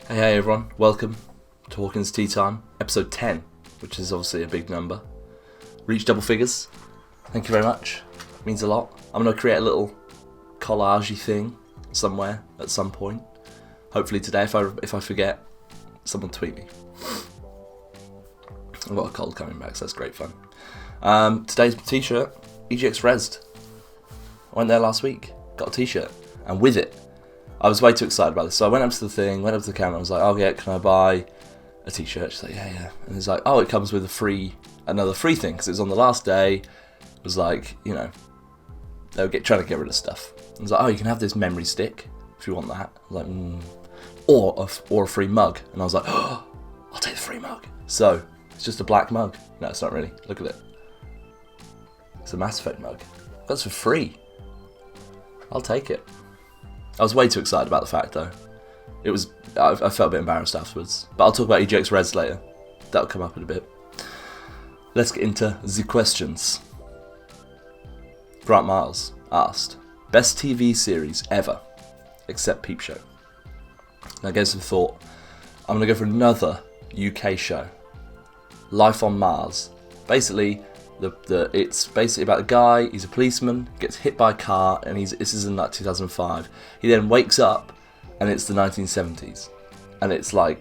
Hey everyone, welcome to Hawkins TeaTime, episode 10, which is obviously a big number. Reached double figures, thank you very much, it means a lot. I'm going to create a little collage-y thing somewhere at some point. Hopefully today, if I forget, someone tweet me. I've got a cold coming back, so that's great fun. Today's t-shirt, EGX Rezzed. I went there last week, got a t-shirt, and with it, I was way too excited about this. So I went up to the thing, went up to the camera, I was like, oh yeah, can I buy a t-shirt? She's like, yeah. And it's like, oh, it comes with another free thing, because it was on the last day. It was like, you know, they were trying to get rid of stuff. I was like, oh, you can have this memory stick, if you want that. I was like, or a free mug. And I was like, oh, I'll take the free mug. So, it's just a black mug. No, it's not really. Look at it. It's a Mass Effect mug. That's for free. I'll take it. I was way too excited about the fact though. I felt a bit embarrassed afterwards. But I'll talk about EGX Rezzed later. That'll come up in a bit. Let's get into the questions. Grant Miles asked, best TV series ever, except Peep Show. Now I gave some thought. I'm going to go for another UK show. Life on Mars. Basically, it's basically about a guy, he's a policeman, gets hit by a car, and this is in like 2005. He then wakes up, and it's the 1970s. And it's a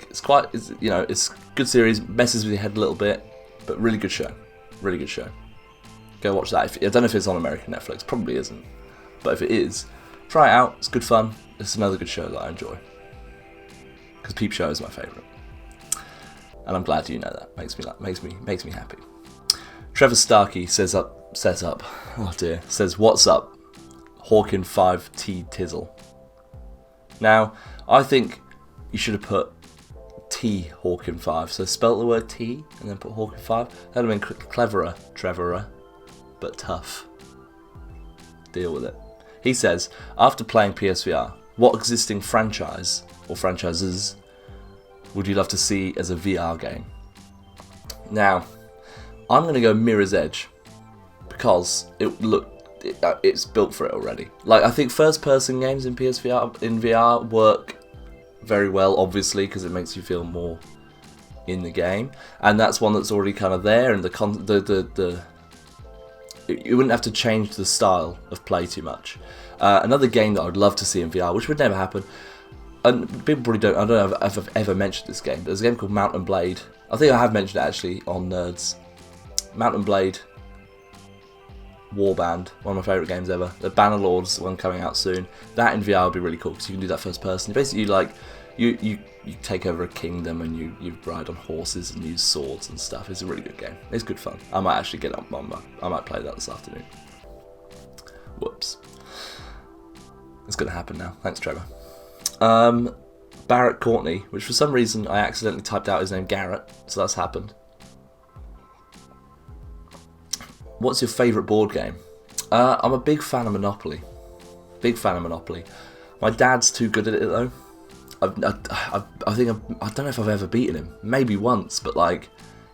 good series, messes with your head a little bit, but really good show. Really good show. Go watch that. I don't know if it's on American Netflix, probably isn't. But if it is, try it out, it's good fun. It's another good show that I enjoy. Because Peep Show is my favourite. And I'm glad you know that. Makes me happy. Trevor Starkey says, what's up, Hawkin 5T Tizzle. Now, I think you should have put T Hawkin 5, so spell the word T and then put Hawkin 5. That would have been cleverer, Trevorer, but tough. Deal with it. He says, after playing PSVR, what existing franchise or franchises would you love to see as a VR game? Now, I'm going to go Mirror's Edge because it's built for it already. Like, I think first-person games in VR work very well, obviously, because it makes you feel more in the game, and that's one that's already kind of there. And you wouldn't have to change the style of play too much. Another game that I'd love to see in VR, which would never happen, and people probably don't. I don't know if I've ever mentioned this game. There's a game called Mount & Blade. I think I have mentioned it actually on Nerds. Mount & Blade, Warband, one of my favourite games ever. The Bannerlords one coming out soon. That in VR would be really cool because you can do that first person. Basically, you take over a kingdom and you ride on horses and use swords and stuff. It's a really good game. It's good fun. I might actually get up on I might play that this afternoon. Whoops. It's going to happen now. Thanks, Trevor. Barrett Courtney, which for some reason I accidentally typed out his name Garrett, so that's happened. What's your favourite board game? I'm a big fan of Monopoly. My dad's too good at it though. I don't know if I've ever beaten him. Maybe once, but like,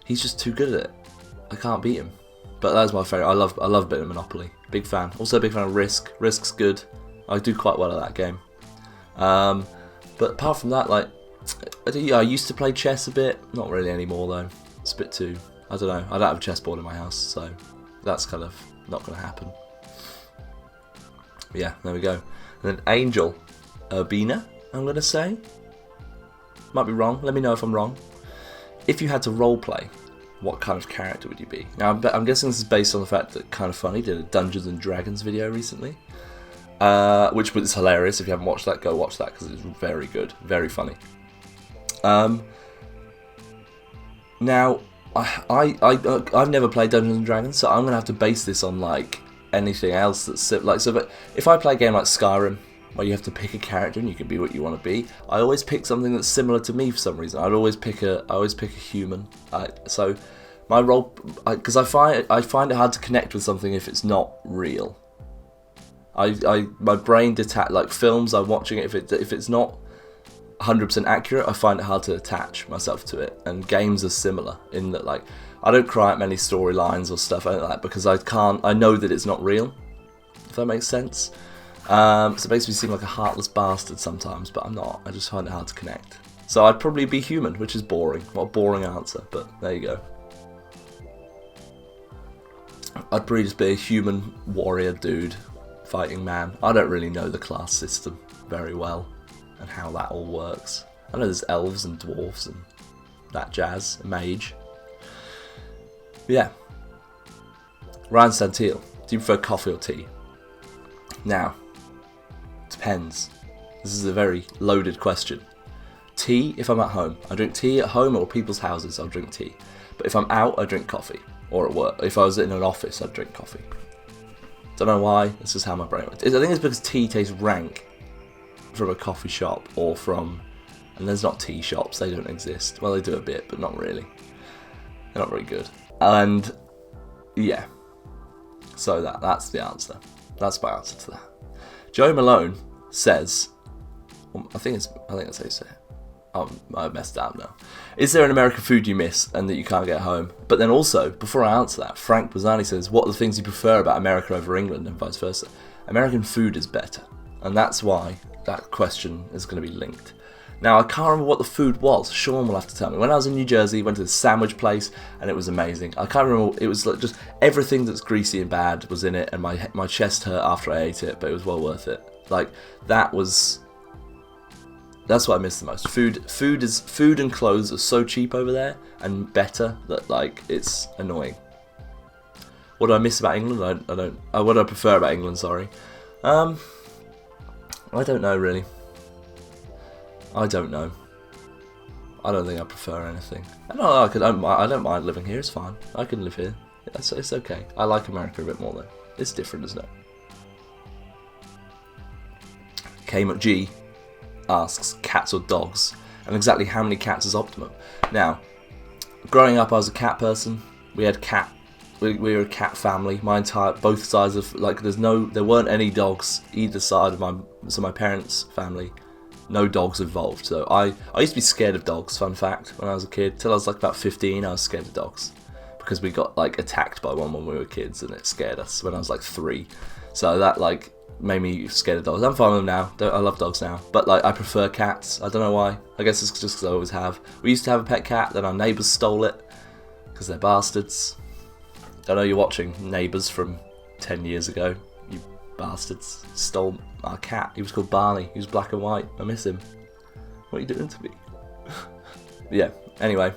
he's just too good at it. I can't beat him. But that's my favourite. I love a bit of Monopoly. Big fan. Also a big fan of Risk. Risk's good. I do quite well at that game. But apart from that, like, I used to play chess a bit. Not really anymore though. It's a bit too. I don't know. I don't have a chessboard in my house, so that's kind of not going to happen. But yeah, there we go. And then Angel Urbina, I'm going to say. Might be wrong. Let me know if I'm wrong. If you had to roleplay, what kind of character would you be? Now, I'm guessing this is based on the fact that Kind of Funny did a Dungeons and Dragons video recently, which was hilarious. If you haven't watched that, go watch that because it's very good, very funny. Now, I've never played Dungeons and Dragons, so I'm gonna have to base this on like anything else that's like. So, but if I play a game like Skyrim, where you have to pick a character and you can be what you want to be, I always pick something that's similar to me for some reason. I always pick a human. So my role, because I find it hard to connect with something if it's not real. My brain detach, like films I'm watching it, if it's not 100% accurate, I find it hard to attach myself to it. And games are similar in that, like, I don't cry at many storylines or stuff like that because I know that it's not real, if that makes sense. So it makes me seem like a heartless bastard sometimes, but I'm not. I just find it hard to connect. So I'd probably be human, which is boring. What a boring answer, but there you go. I'd probably just be a human warrior dude, fighting man. I don't really know the class system very well and how that all works. I know there's elves and dwarves and that jazz, mage. Yeah. Ryan Santil, do you prefer coffee or tea? Now, depends. This is a very loaded question. Tea if I'm at home. I drink tea at home or people's houses, I'll drink tea. But if I'm out, I drink coffee. Or at work. If I was in an office, I'd drink coffee. Don't know why, that's just how my brain works. I think it's because tea tastes rank from a coffee shop or from... And there's not tea shops, they don't exist. Well, they do a bit, but not really. They're not very good. And, yeah. So that's the answer. That's my answer to that. Joe Malone says... I think that's how you say it. I messed up now. Is there an American food you miss and that you can't get home? But then also, before I answer that, Frank Bazzani says, what are the things you prefer about America over England and vice versa? American food is better. And that's why that question is going to be linked. Now, I can't remember what the food was. Sean will have to tell me. When I was in New Jersey, went to the sandwich place and it was amazing. I can't remember. It was like just everything that's greasy and bad was in it, and my chest hurt after I ate it, but it was well worth it. Like, that's what I miss the most. Food and clothes are so cheap over there and better that, like, it's annoying. What do I miss about England? What do I prefer about England? Sorry. I don't know really. I don't know. I don't think I prefer anything. I don't mind living here. It's fine. I can live here. It's okay. I like America a bit more though. It's different, isn't it? KMcG asks cats or dogs, and exactly how many cats is optimum. Now, growing up, I was a cat person. We had cat. We were a cat family. Both sides of there weren't any dogs either side of my parents' family. No dogs involved. So I used to be scared of dogs. Fun fact, when I was a kid, till I was like about 15, I was scared of dogs because we got like attacked by one when we were kids, and it scared us when I was like 3. So that like made me scared of dogs. I'm fine with them now. I love dogs now, but like I prefer cats. I don't know why. I guess it's just because I always have. We used to have a pet cat, then our neighbours stole it because they're bastards. I know you're watching Neighbours from 10 years ago. You bastards stole our cat. He was called Barney. He was black and white. I miss him. What are you doing to me? Yeah. Anyway,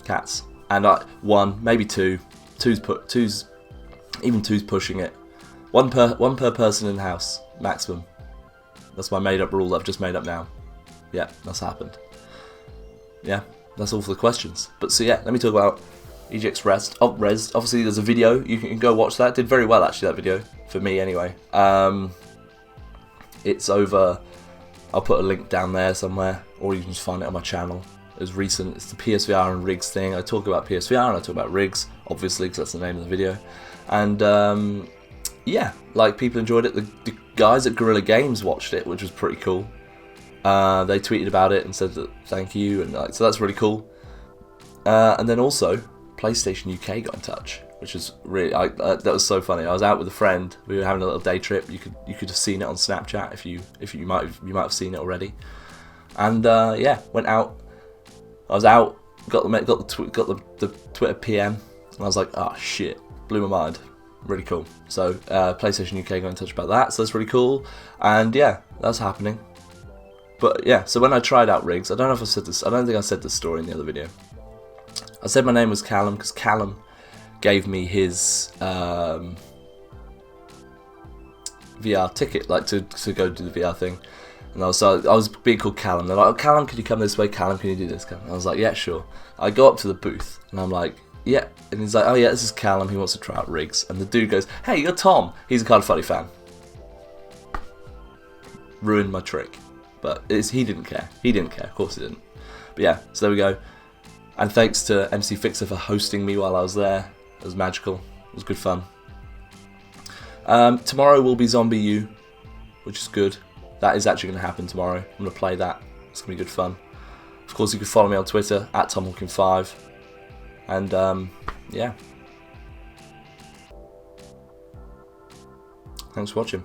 cats. And one, maybe two. Two's pushing it. One per person in the house, maximum. That's my made up rule that I've just made up now. Yeah, that's happened. Yeah, that's all for the questions. But so yeah, let me talk about EGX Rest. Obviously there's a video, you can go watch that. Did very well actually, that video, for me anyway. It's over, I'll put a link down there somewhere, or you can just find it on my channel. It was recent, it's the PSVR and rigs thing. I talk about PSVR and I talk about rigs, obviously, because that's the name of the video. And yeah, like people enjoyed it. The guys at Guerrilla Games watched it, which was pretty cool. They tweeted about it and said that thank you, and like, so that's really cool. And then also PlayStation UK got in touch, which is really that was so funny. I was out with a friend. We were having a little day trip. You could have seen it on Snapchat if you might have seen it already. And yeah, went out. I was out. Got the Twitter PM, and I was like, oh shit, blew my mind. Really cool. So PlayStation UK got in touch about that, so that's really cool. And yeah, that's happening. But yeah, so when I tried out rigs, I don't know if I said this. I don't think I said this story in the other video. I said my name was Callum because Callum gave me his VR ticket, like to go do the VR thing. And I was being called Callum. They're like, oh, Callum, can you come this way? Callum, can you do this? And I was like, yeah, sure. I go up to the booth and I'm like, yeah. And he's like, oh yeah, this is Callum. He wants to try out rigs. And the dude goes, hey, you're Tom. He's a Kind of Funny fan. Ruined my trick. But he didn't care. He didn't care. Of course he didn't. But yeah, so there we go. And thanks to MC Fixer for hosting me while I was there. It was magical. It was good fun. Tomorrow will be Zombie U, which is good. That is actually going to happen tomorrow. I'm going to play that. It's going to be good fun. Of course, you can follow me on Twitter, @TomHawkin5. And, yeah. Thanks for watching.